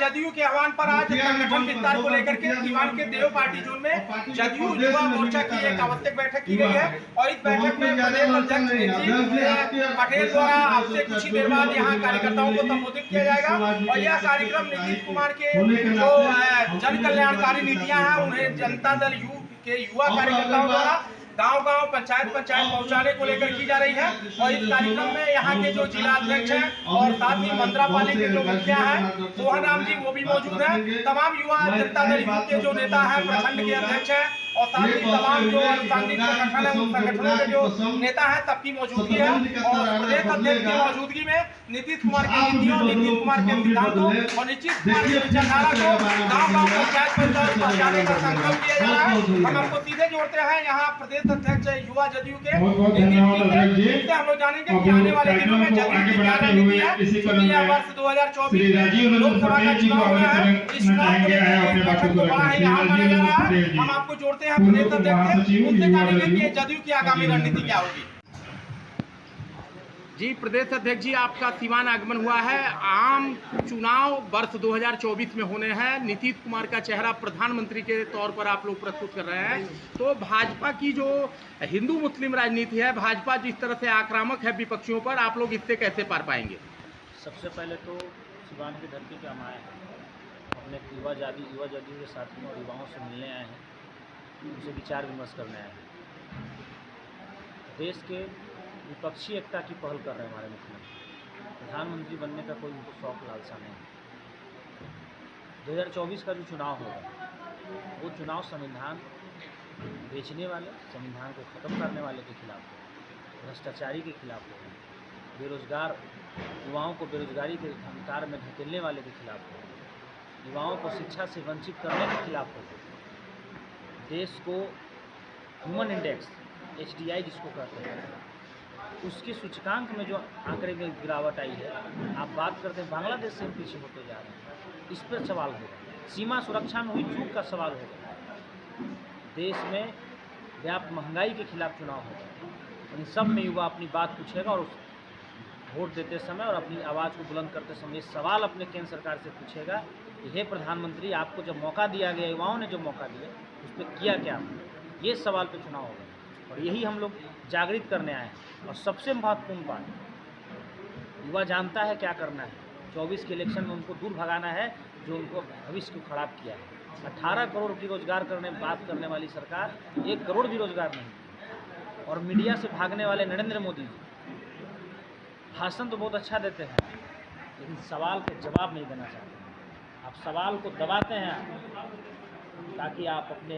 जदयू के आह्वान पर आज संगठन विस्तार को लेकर के सीवान के देव पार्टी जोन में जदयू युवा मोर्चा की एक आवश्यक बैठक की गई है और इस बैठक में प्रदेश अध्यक्ष नीतीश पटेल द्वारा आपसे कुछ ही देर बाद यहाँ कार्यकर्ताओं को संबोधित किया जाएगा और यह कार्यक्रम नीतीश कुमार के जो जन कल्याणकारी नीतियाँ हैं उन्हें जनता दल यू के युवा कार्यकर्ताओं द्वारा गांव-गांव पंचायत पहुंचाने को लेकर की जा रही है और इस कार्यक्रम में यहाँ के जो जिला अध्यक्ष हैं और साथ ही मंत्रापालिका के जो मुखिया हैं सोहन राम जी वो भी मौजूद हैं। तमाम युवा जनता दल यू के जो नेता हैं प्रखंड के अध्यक्ष हैं और साथ ही तमाम जो अनुसांगिक संगठन है उन संगठनों के जो नेता है सबकी मौजूदगी है और प्रदेश अध्यक्ष की मौजूदगी में नीतीश कुमार की नीतियों, नीतीश कुमार के सिद्धांतों और नीतीश कुमार की विचारधारा को गाँव-गाँव पंचायत पहुंचाने का संकल्प किया जा रहा है। हम आपको सीधे जोड़ते हैं यहाँ प्रदेश अध्यक्ष युवा जदयू के नीतीश हम लोग जानेंगे कि आने वाले दिनों में जदयू की क्या रणनीति है क्योंकि यह वर्ष 2024 में लोकसभा का चुनाव होना है। इस चुनाव को लेकर बैठक को बड़ा ही अहम माना जा रहा है। हम आपको जोड़ते हैं प्रदेश अध्यक्ष से, उनसे जानेंगे कि जदयू की आगामी रणनीति क्या होगी। जी प्रदेश अध्यक्ष जी, आपका सीवान आगमन हुआ है। आम चुनाव वर्ष 2024 में होने हैं। नीतीश कुमार का चेहरा प्रधानमंत्री के तौर पर आप लोग प्रस्तुत कर रहे हैं, तो भाजपा की जो हिंदू मुस्लिम राजनीति है, भाजपा जिस तरह से आक्रामक है विपक्षियों पर, आप लोग इससे कैसे पार पाएंगे? सबसे पहले तो सीवान की धरती पे हम आए हैं, अपने युवा जदयू के साथियों और युवाओं से मिलने आए हैं, उनसे विचार विमर्श करने आए हैं। देश के विपक्षी एकता की पहल कर रहे हैं हमारे मुख्यमंत्री। प्रधानमंत्री बनने का कोई उनको शौक लालसा नहीं। 2024 का जो चुनाव होगा वो चुनाव संविधान बेचने वाले, संविधान को ख़त्म करने वाले के खिलाफ होगा, भ्रष्टाचारी के खिलाफ होगा, बेरोजगार युवाओं को बेरोजगारी के अंधकार में धकेलने वाले के खिलाफ होगा, युवाओं को शिक्षा से वंचित करने के खिलाफ होगा। देश को ह्यूमन इंडेक्स HDI जिसको कहते हैं उसके सूचकांक में जो आंकड़े में गिरावट आई है, आप बात करते हैं बांग्लादेश से पीछे होते जा रहे हैं, इस पर सवाल होगा। सीमा सुरक्षा में हुई चूक का सवाल होगा। देश में व्याप्त महंगाई के खिलाफ चुनाव होगा। इन सब में युवा अपनी बात पूछेगा और वोट देते समय और अपनी आवाज़ को बुलंद करते समय सवाल अपने केंद्र सरकार से पूछेगा कि हे प्रधानमंत्री, आपको जब मौका दिया गया, युवाओं ने जो मौका दिया उस पर किया क्या? ये सवाल पे चुनाव होगा और यही हम लोग जागृत करने आए हैं। और सबसे महत्वपूर्ण बात, युवा जानता है क्या करना है। 24 के इलेक्शन में उनको दूर भगाना है जो उनको भविष्य को खराब किया है। 18 करोड़ की रोजगार बात करने वाली सरकार 1 करोड़ भी रोजगार नहीं। और मीडिया से भागने वाले नरेंद्र मोदी जी भाषण तो बहुत अच्छा देते हैं लेकिन सवाल के जवाब नहीं देना चाहते। आप सवाल को दबाते हैं ताकि आप अपने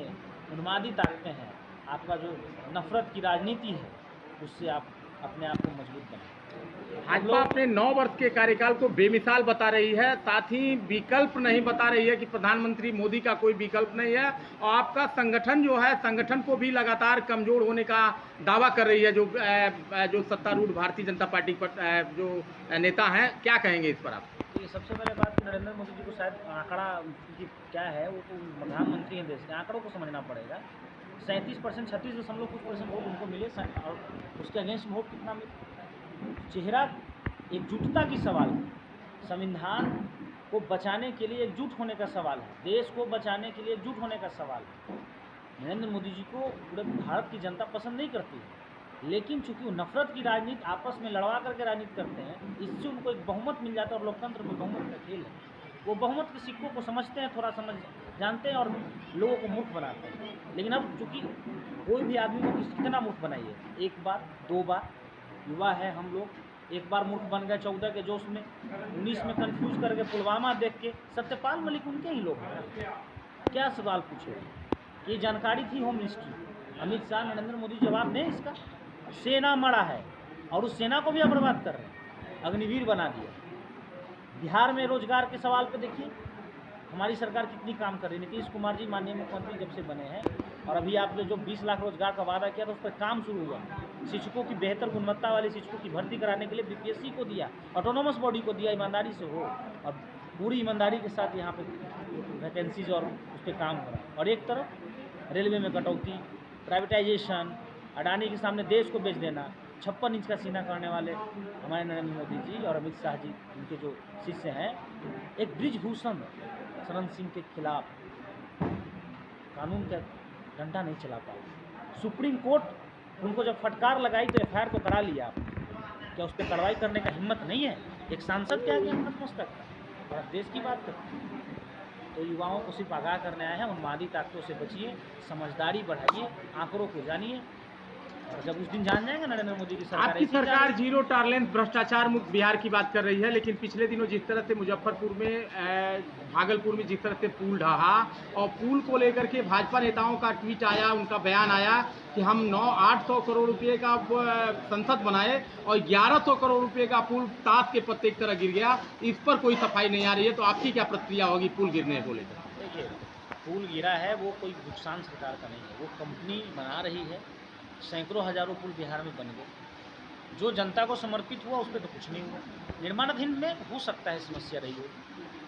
उन्मादी ताकते हैं। आपका जो नफरत की राजनीति है उससे आप अपने आप को मजबूत बनाएं। भाजपा अपने 9 वर्ष के कार्यकाल को बेमिसाल बता रही है, साथ ही विकल्प नहीं बता रही है कि प्रधानमंत्री मोदी का कोई विकल्प नहीं है और आपका संगठन जो है, संगठन को भी लगातार कमजोर होने का दावा कर रही है जो सत्तारूढ़ भारतीय जनता पार्टी पर जो नेता हैं। क्या कहेंगे इस पर आप? ये सबसे पहले बात नरेंद्र मोदी जी को शायद आंकड़ा क्या है, वो तो प्रधानमंत्री हैं देश के, आंकड़ों को समझना पड़ेगा। 37%, 36% वोट उनको मिले और उसके अगेंस्ट वोट कितना मिले? चेहरा एकजुटता की सवाल है। संविधान को बचाने के लिए एकजुट होने का सवाल है। देश को बचाने के लिए एकजुट होने का सवाल है। नरेंद्र मोदी जी को पूरे भारत की जनता पसंद नहीं करती है, लेकिन चूंकि वो नफरत की राजनीति आपस में लड़वा करके राजनीति करते हैं, इससे उनको एक बहुमत मिल जाता है और लोकतंत्र में बहुमत का खेल है। वो बहुमत के सिक्कों को समझते हैं, थोड़ा समझ जानते हैं और लोगों को मूर्ख बनाते हैं। लेकिन अब चूँकि कोई भी आदमी को कितना मूर्ख बनाइए, 1 बार 2 बार, युवा है हम लोग, 1 बार मूर्ख बन गए 14 के जोश में, 19 में कंफ्यूज करके पुलवामा देख के। सत्यपाल मलिक उनके ही लोग हैं, क्या सवाल पूछे? ये जानकारी थी होम मिनिस्ट्री, अमित शाह, नरेंद्र मोदी जवाब दें इसका। सेना मरा है और उस सेना को भी अब बर्बाद कर रहे हैं, अग्निवीर बना दिया। बिहार में रोजगार के सवाल पे देखिए हमारी सरकार कितनी काम कर रही है। नीतीश कुमार जी माननीय मुख्यमंत्री जब से बने हैं और अभी आपने जो 20 लाख रोजगार का वादा किया था उस पर काम शुरू हुआ। शिक्षकों की बेहतर गुणवत्ता वाले शिक्षकों की भर्ती कराने के लिए BPSC को दिया, ऑटोनोमस बॉडी को दिया, ईमानदारी से हो और पूरी ईमानदारी के साथ यहाँ पे वैकेंसीज और उस पर काम हो रहा है। और एक तरफ रेलवे में कटौती, प्राइवेटाइजेशन, अडानी के सामने देश को बेच देना, 56 इंच का सीना करने वाले हमारे नरेंद्र मोदी जी और अमित शाह जी, उनके जो शिष्य हैं, एक ब्रिजभूषण शरण सिंह के खिलाफ कानून का डंडा नहीं चला पाए। सुप्रीम कोर्ट उनको जब फटकार लगाई तो एफआईआर तो करा लिया आपने, क्या उस पर कार्रवाई करने का हिम्मत नहीं है? एक सांसद के आगे नतमस्तक है और आप देश की बात करते हैं। तो युवाओं को सिर्फ आगाह करने आए हैं, उन्मादी ताकतों से बचिए, समझदारी बढ़ाइए, आंकड़ों को जानिए, और जब उस दिन जान जाएंगे नरेंद्र मोदी की सरकार। आपकी सरकार जीरो टॉलरेंस भ्रष्टाचार मुक्त बिहार की बात कर रही है, लेकिन पिछले दिनों जिस तरह से मुजफ्फरपुर में, भागलपुर में जिस तरह से पुल ढहा और पुल को लेकर के भाजपा नेताओं का ट्वीट आया, उनका बयान आया कि हम 800 करोड़ रुपए का संसद बनाए और 1100 करोड़ रुपए का पुल ताश के पत्ते की तरह गिर गया, इस पर कोई सफाई नहीं आ रही है, तो आपकी क्या प्रतिक्रिया होगी पुल गिरने को लेकर? देखिए, पुल गिरा है वो कोई नुकसान सरकार का नहीं है, वो कंपनी बना रही है। सैकड़ों हजारों पुल बिहार में बन गए, जो जनता को समर्पित हुआ उस पर तो कुछ नहीं हुआ। निर्माणाधीन में हो सकता है समस्या रही हो,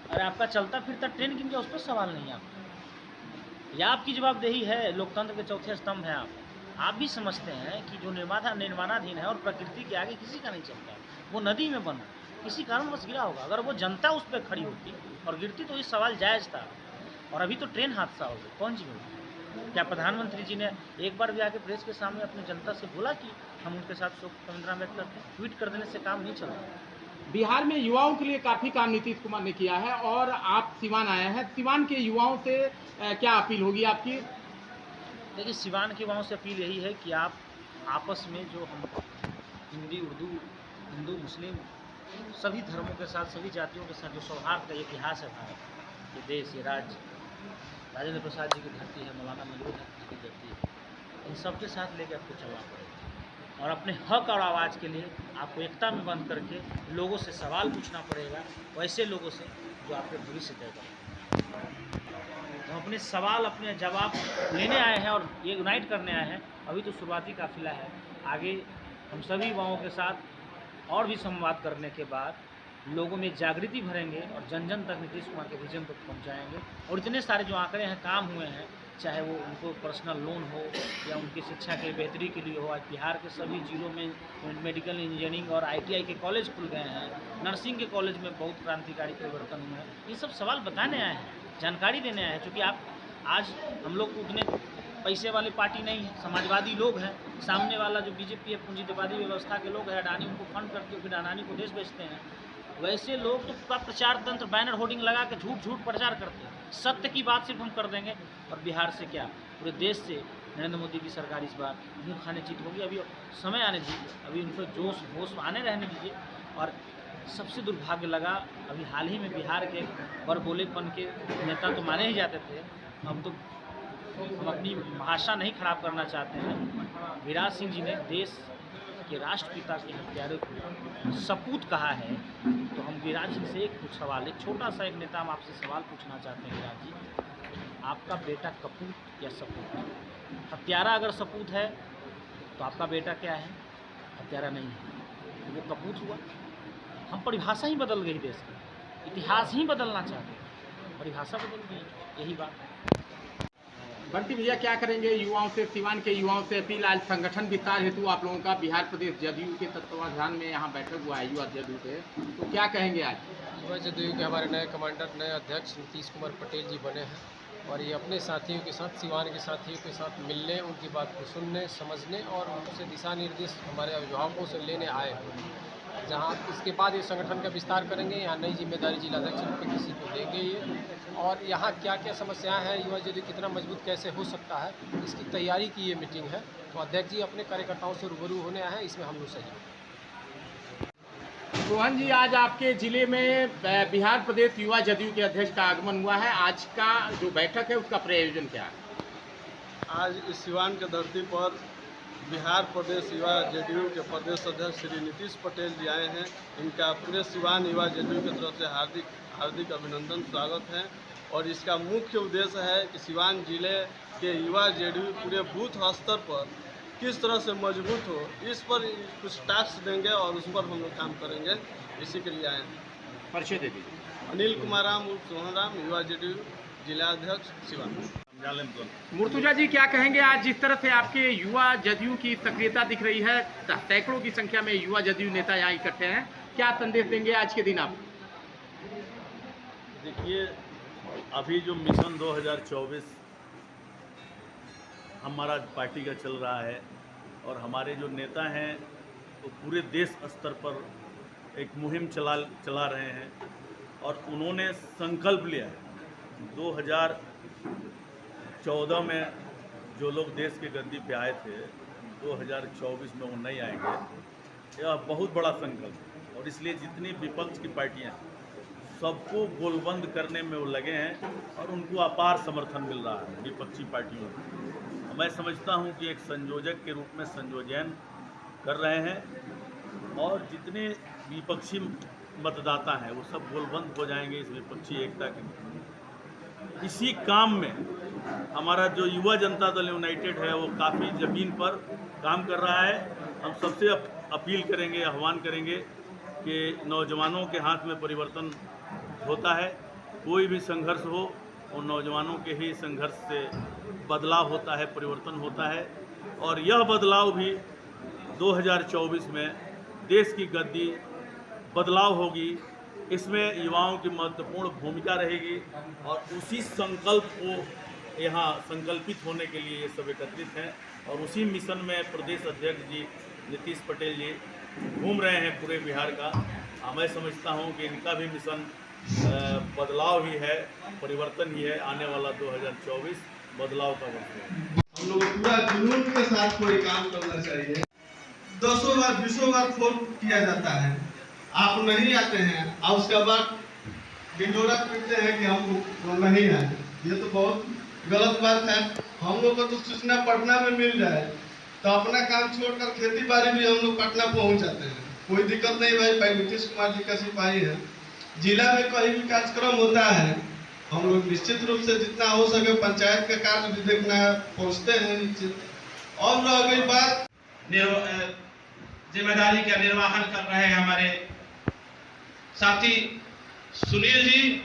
अरे आपका चलता फिरता ट्रेन गिर गया उस पर सवाल नहीं है आपका, या आपकी जवाबदेही है, लोकतंत्र के चौथे स्तंभ हैं आप भी समझते हैं कि जो निर्माणाधीन है और प्रकृति के आगे किसी का नहीं चलता है, वो नदी में बना किसी कारणवश गिरा होगा, अगर वो जनता उस पर खड़ी होती और गिरती तो ये सवाल जायज़ था। और अभी तो ट्रेन हादसा हो गया, कौन जिम्मेदार? क्या प्रधानमंत्री जी ने एक बार भी आके प्रेस के सामने अपनी जनता से बोला कि हम उनके साथ शोक संवेदना व्यक्त करते हैं? ट्वीट कर देने से काम नहीं चलता। बिहार में युवाओं के लिए काफ़ी काम नीतीश कुमार ने किया है और आप सिवान आए हैं, सिवान के युवाओं से क्या अपील होगी आपकी? देखिए, सिवान के युवाओं से अपील यही है कि आप आपस में जो हम हिंदी, उर्दू, हिंदू, मुस्लिम सभी धर्मों के साथ, सभी जातियों के साथ जो सौहार्द का इतिहास है भारत, ये देश, ये राज्य, राजेंद्र प्रसाद जी की धरती है, मौलाना मजरूर जी की धरती है, इन सब के साथ लेकर आपको चलना पड़ेगा और अपने हक और आवाज़ के लिए आपको एकता में बंद करके लोगों से सवाल पूछना पड़ेगा, वैसे लोगों से जो आपके भविष्य तय करें। हम अपने सवाल, अपने जवाब लेने आए हैं और ये यूनाइट करने आए हैं। अभी तो शुरुआती काफिला है, आगे हम सभी युवाओं के साथ और भी संवाद करने के बाद लोगों में जागृति भरेंगे और जन जन तक नीतीश कुमार के विजन तक पहुंचाएंगे। और इतने सारे जो आंकड़े हैं, काम हुए हैं, चाहे वो उनको पर्सनल लोन हो या उनकी शिक्षा के बेहतरी के लिए हो, आज बिहार के सभी जिलों में मेडिकल इंजीनियरिंग और ITI के कॉलेज खुल गए हैं, नर्सिंग के कॉलेज में बहुत क्रांतिकारी परिवर्तन हुए हैं। ये सब सवाल बताने आए हैं, जानकारी देने आए हैं, क्योंकि आप आज हम लोग को उतने पैसे वाली पार्टी नहीं है, समाजवादी लोग हैं, सामने वाला जो बीजेपी है पूंजीवादी व्यवस्था के लोग हैं, अडानी उनको फंड करके फिर अडानी को देश बेचते हैं। वैसे लोग तो पूरा प्रचार तंत्र, बैनर होर्डिंग लगा के झूठ झूठ प्रचार करते हैं। सत्य की बात सिर्फ हम कर देंगे और बिहार से क्या पूरे देश से नरेंद्र मोदी की सरकार इस बार मुँह खाने जीत होगी। अभी समय आने दीजिए, अभी उनको जोश होश आने रहने दीजिए। और सबसे दुर्भाग्य लगा, अभी हाल ही में बिहार के बड़बोलेपन के नेता तो माने ही जाते थे, हम अपनी भाषा नहीं खराब करना चाहते हैं। विराज सिंह जी ने देश के राष्ट्रपिता के हत्यारे को सपूत कहा है, तो हम विराज सिंह से एक सवाल, एक छोटा सा एक नेता हम आपसे सवाल पूछना चाहते हैं। विराज जी, आपका बेटा कपूत या सपूत? हत्यारा अगर सपूत है तो आपका बेटा क्या है? हत्यारा नहीं है, वो कपूत हुआ। हम परिभाषा ही बदल गई, देश की इतिहास ही बदलना चाहते हैं, परिभाषा बदल गई, यही बात। बंटी भैया, क्या करेंगे युवाओं से, सिवान के युवाओं से अपील? आज संगठन विस्तार हेतु आप लोगों का बिहार प्रदेश जदयू के तत्वाधान में यहाँ बैठक हुआ है, युवा जदयू से, तो क्या कहेंगे आज? युवा जदयू के हमारे नए कमांडर, नए अध्यक्ष नीतीश कुमार पटेल जी बने हैं और ये अपने साथियों के साथ, सिवान के साथियों के साथ मिलने, उनकी बात को सुनने, समझने और उनसे दिशा निर्देश हमारे अभिभावकों से लेने आए हैं। जहाँ इसके बाद ये संगठन का विस्तार करेंगे, यहाँ नई जिम्मेदारी जिलाध्यक्ष रूप में किसी को देंगे ये, और यहाँ क्या क्या समस्याएं हैं, युवा जदयू कितना मजबूत कैसे हो सकता है, इसकी तैयारी की ये मीटिंग है। तो अध्यक्ष जी अपने कार्यकर्ताओं से रूबरू होने आए हैं, इसमें हम लोग सहयोग। रोहन जी, आज आपके जिले में बिहार प्रदेश युवा जदयू के अध्यक्ष का आगमन हुआ है, आज का जो बैठक है उसका प्रयोजन क्या है? आज इस सिवान के धरती पर बिहार प्रदेश युवा जदयू के प्रदेश अध्यक्ष श्री नीतीश पटेल जी आए हैं। इनका पूरे सिवान युवा जदयू की तरफ से हार्दिक हार्दिक अभिनंदन, स्वागत है। और इसका मुख्य उद्देश्य है कि सिवान जिले के युवा जदयू पूरे बूथ स्तर पर किस तरह से मजबूत हो, इस पर कुछ टास्क देंगे और उस पर हम लोग काम करेंगे, इसी के लिए आए हैं। परिचय दे दीजिए। अनिल कुमार राम उर्फ सोहन राम, युवा जदयू जिलाध्यक्ष सिवान। मुर्तुजा जी, क्या कहेंगे आज जिस तरह से आपके युवा जदयू की सक्रियता दिख रही है, सैकड़ों की संख्या में युवा जदयू नेता यहाँ इकट्ठे हैं, क्या संदेश देंगे आज के दिन आप? देखिए, अभी जो मिशन 2024 हमारा पार्टी का चल रहा है और हमारे जो नेता हैं वो पूरे देश स्तर पर एक मुहिम चला रहे हैं और उन्होंने संकल्प लिया है 2014 में जो लोग देश के गद्दी पे आए थे 2024 में वो नहीं आएंगे। यह बहुत बड़ा संकल्प है और इसलिए जितनी विपक्ष की पार्टियां हैं सबको गोलबंद करने में वो लगे हैं और उनको अपार समर्थन मिल रहा है विपक्षी पार्टियों को। मैं समझता हूं कि एक संयोजक के रूप में संयोजन कर रहे हैं और जितने विपक्षी मतदाता हैं वो सब गोलबंद हो जाएंगे इस विपक्षी एकता के। इसी काम में हमारा जो युवा जनता दल यूनाइटेड है वो काफ़ी ज़मीन पर काम कर रहा है। हम सबसे अपील करेंगे, आह्वान करेंगे कि नौजवानों के हाथ में परिवर्तन होता है। कोई भी संघर्ष हो और नौजवानों के ही संघर्ष से बदलाव होता है, परिवर्तन होता है और यह बदलाव भी 2024 में देश की गद्दी बदलाव होगी। इसमें युवाओं की महत्वपूर्ण भूमिका रहेगी और उसी संकल्प को यहाँ संकल्पित होने के लिए ये सब एकत्रित हैं और उसी मिशन में प्रदेश अध्यक्ष जी नीतीश पटेल जी घूम रहे हैं पूरे बिहार का। मैं समझता हूँ कि इनका भी मिशन बदलाव ही है, परिवर्तन ही है। आने वाला 2024 बदलाव का वर्ष है। हम लोग पूरा जुनून के साथ कोई काम करना चाहिए। 10 बार 20 बार फोन किया जाता है, आप नहीं आते हैं और उसके बाद ढिंढोरा पीटते हैं कि हम नहीं आए। ये तो बहुत गलत बात है। हम लोग को तो सूचना पटना में मिल जाए तो अपना काम छोड़कर खेती बाड़ी भी हम लोग पटना पहुंच जाते हैं, कोई दिक्कत नहीं भाई। नीतीश कुमार जी का सिपाही है। जिला में कहीं भी कार्यक्रम होता है हम लोग निश्चित रूप से जितना हो सके पंचायत का कार्य भी देखना है, पहुँचते हैं निश्चित। और रह गई बात जिम्मेदारी का निर्वहन कर रहे हैं हमारे साथी सुनील जी।